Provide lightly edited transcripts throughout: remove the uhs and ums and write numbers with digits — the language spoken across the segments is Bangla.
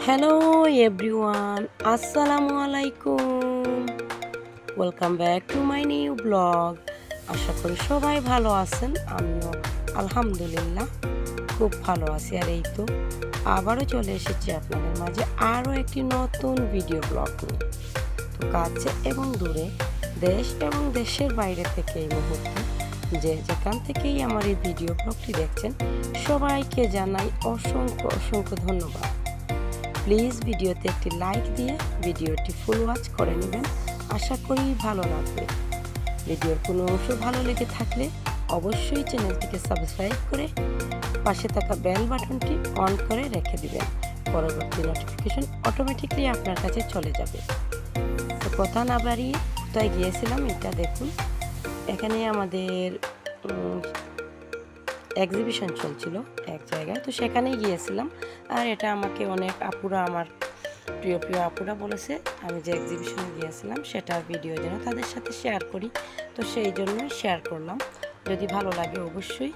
হ্যালো এভরিওয়ান, আসসালামু আলাইকুম। Welcome back to my new blog. আশা করি সবাই ভালো আছেন। আমিও আলহামদুলিল্লাহ খুব ভালো আছি। আর এই তো আবারও চলে এসেছি আপনাদের মাঝে আরও একটি নতুন ভিডিও ব্লগ নিয়ে। তো কাছে এবং দূরে, দেশ এবং দেশের বাইরে থেকে এই মুহূর্তে যে যেখান থেকেই আমার এই ভিডিও ব্লগটি দেখছেন, সবাইকে জানাই অসংখ্য অসংখ্য ধন্যবাদ। প্লিজ ভিডিওতে একটি লাইক দিয়ে ভিডিওটি ফুল ওয়াচ করে নেবেন, আশা করি ভালো লাগবে। ভিডিওর কোনো অংশ ভালো লেগে থাকলে অবশ্যই চ্যানেলটিকে সাবস্ক্রাইব করে পাশে থাকা বেল বাটনটি অন করে রেখে দিবেন। পরবর্তী নোটিফিকেশন অটোমেটিকলি আপনার কাছে চলে যাবে। তো কথা না বাড়িয়ে কোথায় গিয়েছিলাম এটা দেখুন। এখানে আমাদের এক্সিবিশন চলছিল এক জায়গায়, তো সেখানেই গিয়েছিলাম। আর এটা আমাকে অনেক আপুরা, আমার প্রিয় প্রিয় আপুরা বলেছে আমি যে এক্সিবিশনে গিয়েছিলাম সেটার ভিডিও যেন তাদের সাথে শেয়ার করি, তো সেই জন্যই শেয়ার করলাম। যদি ভালো লাগে অবশ্যই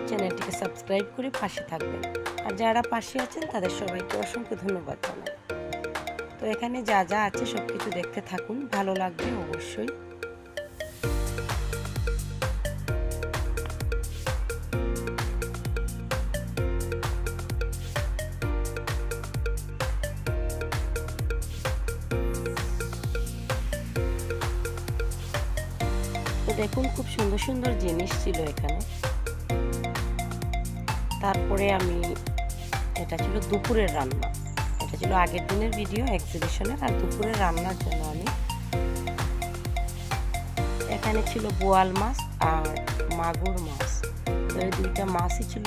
চ্যানেলটিকে সাবস্ক্রাইব করে পাশে থাকবেন। আর যারা পাশে আছেন তাদের সবাইকে অসংখ্য ধন্যবাদ জানাই। তো এখানে যা যা আছে সব কিছু দেখতে থাকুন, ভালো লাগবে অবশ্যই। তো দেখুন, খুব সুন্দর সুন্দর জিনিস ছিল এখানে। তারপরে এটা ছিল দুপুরের রান্না। এটা ছিল আগের দিনের ভিডিও এক্সিবিশনের। আর দুপুরের রান্নার জন্য এখানে ছিল বোয়াল মাছ আর মাগুর মাছ। তো এই দুইটা মাছই ছিল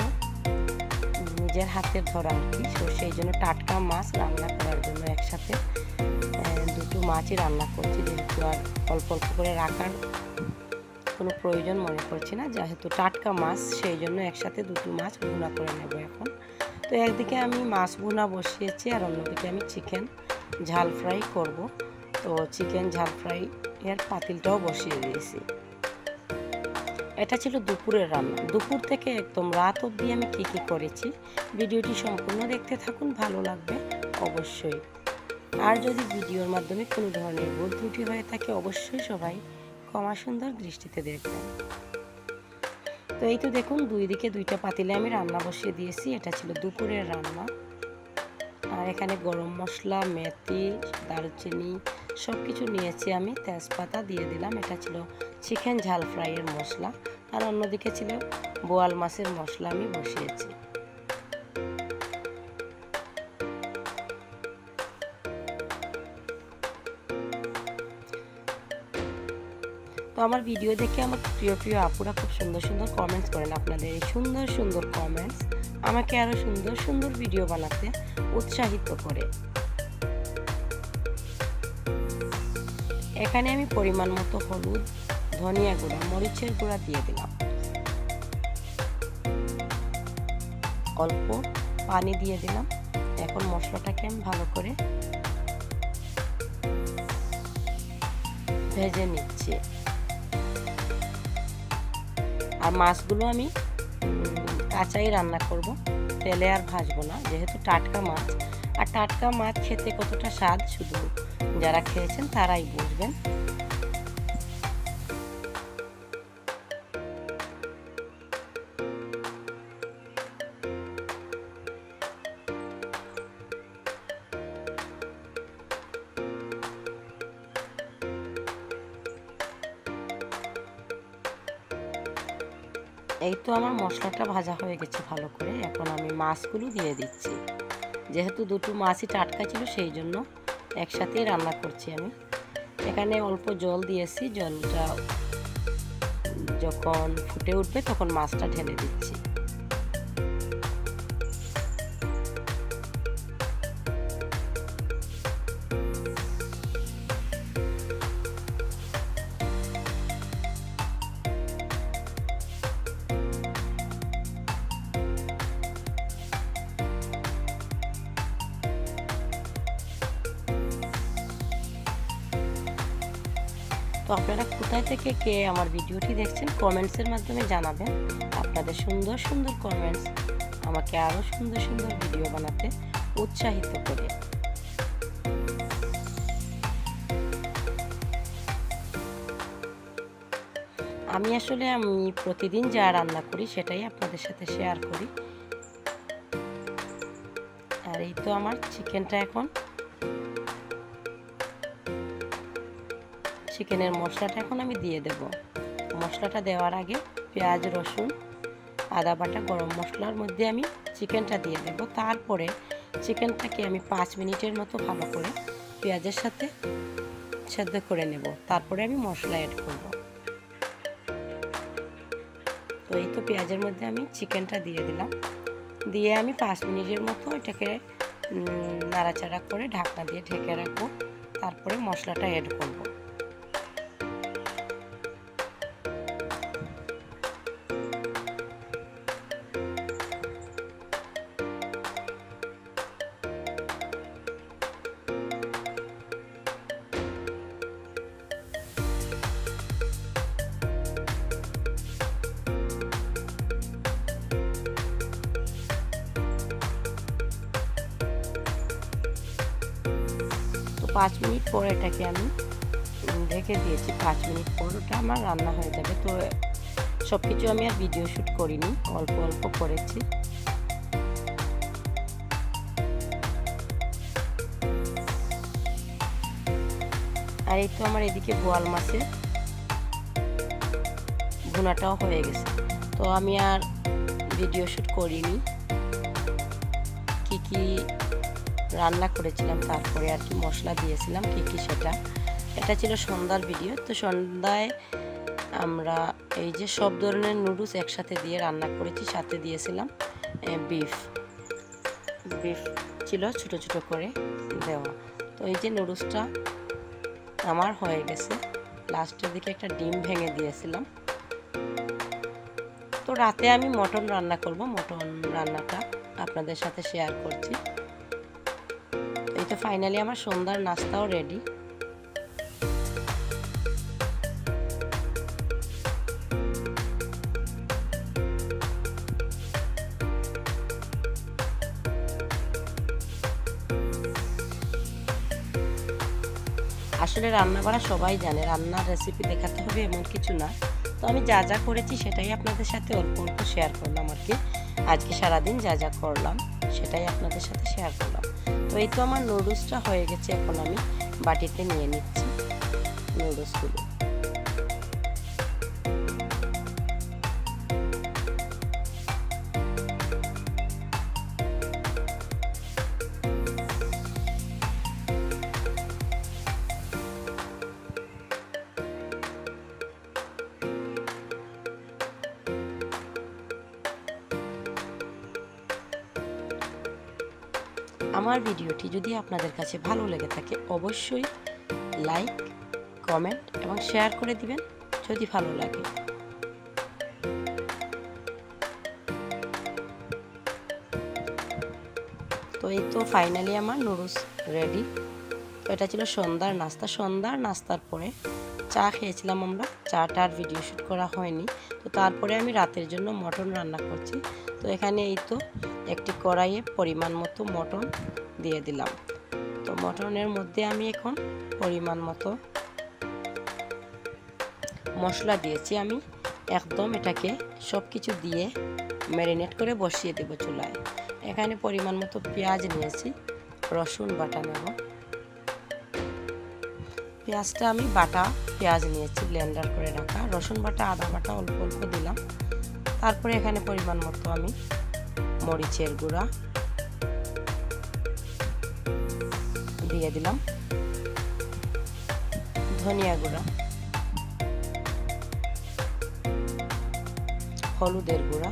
নিজের হাতের ধরা আর কি। তো সেই জন্য টাটকা মাছ রান্না করার জন্য একসাথে দুটো মাছই রান্না করছি, যেহেতু আর অল্প অল্প করে রাখার কোনো প্রয়োজন মনে করছি না, যেহেতু টাটকা মাছ সেই জন্য একসাথে দুটো মাছ ভুনা করে নেব এখন। তো একদিকে আমি মাছ ভুনা বসিয়েছি আর অন্যদিকে আমি চিকেন ঝাল ফ্রাই করব। তো চিকেন ঝাল ফ্রাই এর পাতিলটাও বসিয়ে দিয়েছি। এটা ছিল দুপুরের রান্না। দুপুর থেকে একদম রাত অবধি আমি কী কী করেছি ভিডিওটি সম্পূর্ণ দেখতে থাকুন, ভালো লাগবে অবশ্যই। আর যদি ভিডিওর মাধ্যমে কোনো ধরনের ভুল ত্রুটি হয়ে থাকে অবশ্যই সবাই ক্ষমা সুন্দর দৃষ্টিতে দেখবেন। তো এই তো দেখুন, দুই দিকে দুইটা পাতিলে আমি রান্না বসিয়ে দিয়েছি। এটা ছিল দুপুরের রান্না। আর এখানে গরম মশলা, মেথি, দারুচিনি সব কিছু নিয়েছি আমি, তেজপাতা দিয়ে দিলাম। এটা ছিল চিকেন ঝাল ফ্রাইয়ের মশলা। আর অন্যদিকে ছিল বোয়াল মাছের মশলা আমি বসিয়েছি। তো আমার ভিডিও দেখে আমার প্রিয় প্রিয় আপুরা খুব সুন্দর সুন্দর কমেন্টস করেন। আপনাদের এই সুন্দর সুন্দর কমেন্টস আমাকে আরও সুন্দর সুন্দর ভিডিও বানাতে উৎসাহিত করে। এখানে আমি পরিমাণ মতো হলুদ, ধনিয়া গুঁড়া, মরিচের গুঁড়া দিয়ে দিলাম। অল্প পানি দিয়ে দিলাম। এখন মশলাটাকে আমি ভালো করে ভেজে নিচ্ছি। আর মাছগুলো আমি কাঁচাই রান্না করব, তেলে আর ভাজবো না, যেহেতু টাটকা মাছ। আর টাটকা মাছ খেতে কতটা স্বাদ শুধু যারা খেয়েছেন তারাই বুঝবেন। এই তো আমার মশলাটা ভাজা হয়ে গেছে ভালো করে। এখন আমি মাছগুলো দিয়ে দিচ্ছি। যেহেতু দুটো মাছই টাটকা ছিল সেই জন্য একসাথেই রান্না করছি আমি। এখানে অল্প জল দিয়েছি, জলটা যখন ফুটে উঠবে তখন মাছটা ঢেলে দিচ্ছি। তো আপনারা কোথায় থেকে কে আমার ভিডিওটি দেখছেন কমেন্টসের মাধ্যমে জানাবেন। আপনাদের সুন্দর সুন্দর কমেন্টস আমাকে আরও সুন্দর সুন্দর ভিডিও বানাতে উৎসাহিত করে। আমি প্রতিদিন যা রান্না করি সেটাই আপনাদের সাথে শেয়ার করি। আর এই তো আমার চিকেনটা চিকেনের মশলাটা এখন আমি দিয়ে দেব। মশলাটা দেওয়ার আগে পেঁয়াজ, রসুন, আদা বাটা, গরম মশলার মধ্যে আমি চিকেনটা দিয়ে দেব। তারপরে চিকেনটাকে আমি 5 মিনিটের মতো ভালো করে পেঁয়াজের সাথে সেদ্ধ করে নেব। তারপরে আমি মশলা অ্যাড করব। তো এই তো পেঁয়াজের মধ্যে আমি চিকেনটা দিয়ে দিলাম। দিয়ে আমি 5 মিনিটের মতো এটাকে নাড়াচাড়া করে ঢাকনা দিয়ে ঢেকে রাখবো। তারপরে মশলাটা অ্যাড করব। তো 5 মিনিট পর এটাকে আমি ঢেকে দিয়েছি। 5 মিনিট পর ওটা আমার রান্না হয়ে যাবে। তো সব কিছু আমি আর ভিডিও শ্যুট করিনি, অল্প অল্প করেছি। আর এই তো আমার এদিকে বোয়াল মাছের ভুনাটাও হয়ে গেছে। তো আমি আর ভিডিও শ্যুট করিনি, কি রান্না করেছিলাম, তারপরে আর কি মশলা দিয়েছিলাম কি সেটা। এটা ছিল সন্ধ্যার ভিডিও। তো সন্ধ্যায় আমরা এই যে সব ধরনের নুডলস একসাথে দিয়ে রান্না করেছি। সাথে দিয়েছিলাম বিফ ছিল ছোট ছোট করে দেওয়া। তো এই যে নুডলসটা আমার হয়ে গেছে। লাস্টের দিকে একটা ডিম ভেঙে দিয়েছিলাম। তো রাতে আমি মটন রান্না করব। মটন রান্নাটা আপনাদের সাথে শেয়ার করছি। এই তো ফাইনালি আমার সন্ধ্যার নাস্তাও রেডি। আসলে রান্না করা সবাই জানে, রান্নার রেসিপি দেখাতে হবে এমন কিছু না। তো আমি যা যা করেছি সেটাই আপনাদের সাথে অল্প অল্প শেয়ার করলাম আর কি। আজকে সারাদিন যা যা করলাম সেটাই আপনাদের সাথে শেয়ার করলাম। তো এই তো আমার নুডলসটা হয়ে গেছে। এখন আমি বাটিতে নিয়ে নিচ্ছি নুডলসগুলো। আমার ভিডিওটি যদি আপনাদের কাছে ভালো লেগে থাকে অবশ্যই লাইক, কমেন্ট এবং শেয়ার করে দিবেন যদি ভালো লাগে। তো এই তো ফাইনালি আমার নুডলস রেডি। তো এটা ছিল সন্ধ্যার নাস্তা। সন্ধ্যার নাস্তার পরে চা খেয়েছিলাম আমরা। চাটা আর ভিডিও শ্যুট করা হয়নি। তো তারপরে আমি রাতের জন্য মটন রান্না করছি। তো এখানে এই তো একটি কড়াইয়ে পরিমাণ মতো মটন দিয়ে দিলাম। তো মটনের মধ্যে আমি এখন পরিমাণ মতো মশলা দিয়েছি। আমি একদম এটাকে সব কিছু দিয়ে ম্যারিনেট করে বসিয়ে দেব চুলায়। এখানে পরিমাণ মতো পেঁয়াজ নিয়েছি, রসুন বাটা নেব। পেঁয়াজটা আমি বাটা পেঁয়াজ নিয়েছি, ব্লেন্ডার করে রাখা। রসুন বাটা, আদা বাটা অল্প অল্প দিলাম। তারপরে এখানে পরিমাণ মতো আমি মরিচের গুঁড়া দিয়ে দিলাম, ধনিয়া গুঁড়া, হলুদের গুঁড়া,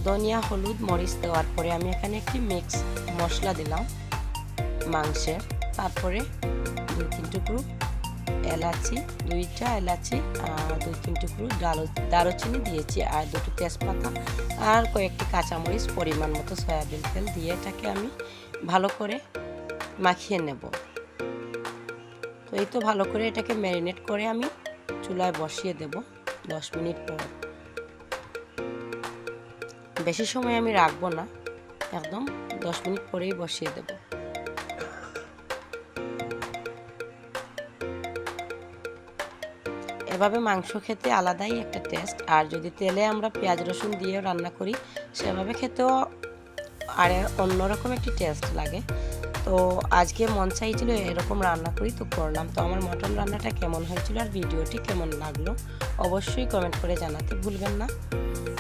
ধনিয়া, হলুদ, মরিচ দেওয়ার পরে আমি এখানে একটি মিক্স মশলা দিলাম মাংসের। তারপরে 2-3 টুকরো এলাচি, 2টা এলাচি, 2-3 টুকরো দারুচিনি দিয়েছি, আর 2টো তেজপাতা, আর কয়েকটি কাঁচামরিচ, পরিমাণ মতো সয়াবিন তেল দিয়ে এটাকে আমি ভালো করে মাখিয়ে নেব। তো এই তো ভালো করে এটাকে ম্যারিনেট করে আমি চুলায় বসিয়ে দেব 10 মিনিট পর। বেশি সময় আমি রাখবো না, একদম 10 মিনিট পরেই বসিয়ে দেব। এভাবে মাংস খেতে আলাদাই একটা টেস্ট, আর যদি তেলে আমরা পেঁয়াজ রসুন দিয়ে রান্না করি সেভাবে খেতেও আর অন্যরকম একটি টেস্ট লাগে। তো আজকে মন চাইছিল এরকম রান্না করি, তো করলাম। তো আমার মটন রান্নাটা কেমন হয়েছিল আর ভিডিওটি কেমন লাগলো অবশ্যই কমেন্ট করে জানাতে ভুলবেন না।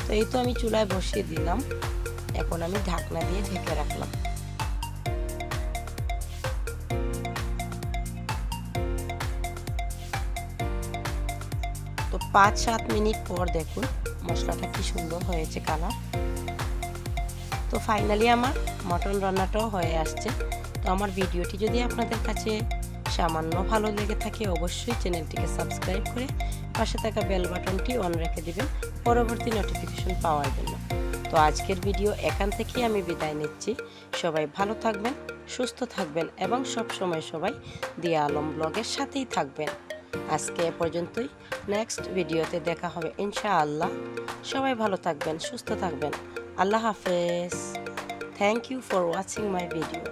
তো এই তো আমি চুলায় বসিয়ে দিলাম, এখন আমি ঢাকনা দিয়ে ঢেকে রাখলাম। তো 5-7 মিনিট পর দেখুন মশলাটা কি সুন্দর হয়েছে কালার। তো ফাইনালি আমার মটন রান্নাটাও হয়ে আসছে। তো আমার ভিডিওটি যদি আপনাদের কাছে সামান্য ভালো লেগে থাকে অবশ্যই চ্যানেলটিকে সাবস্ক্রাইব করে পাশে থাকা বেল বাটনটি অন রেখে দিবেন পরবর্তী নোটিফিকেশন পাওয়ার জন্য। তো আজকের ভিডিও এখান থেকেই আমি বিদায় নিচ্ছি। সবাই ভালো থাকবেন, সুস্থ থাকবেন এবং সব সময় সবাই দিয়া আলম ব্লগের সাথেই থাকবেন। আজকে এ পর্যন্তই, নেক্সট ভিডিওতে দেখা হবে ইনশাআল্লাহ। সবাই ভালো থাকবেন, সুস্থ থাকবেন। আল্লাহ হাফেজ। Thank you for watching my video.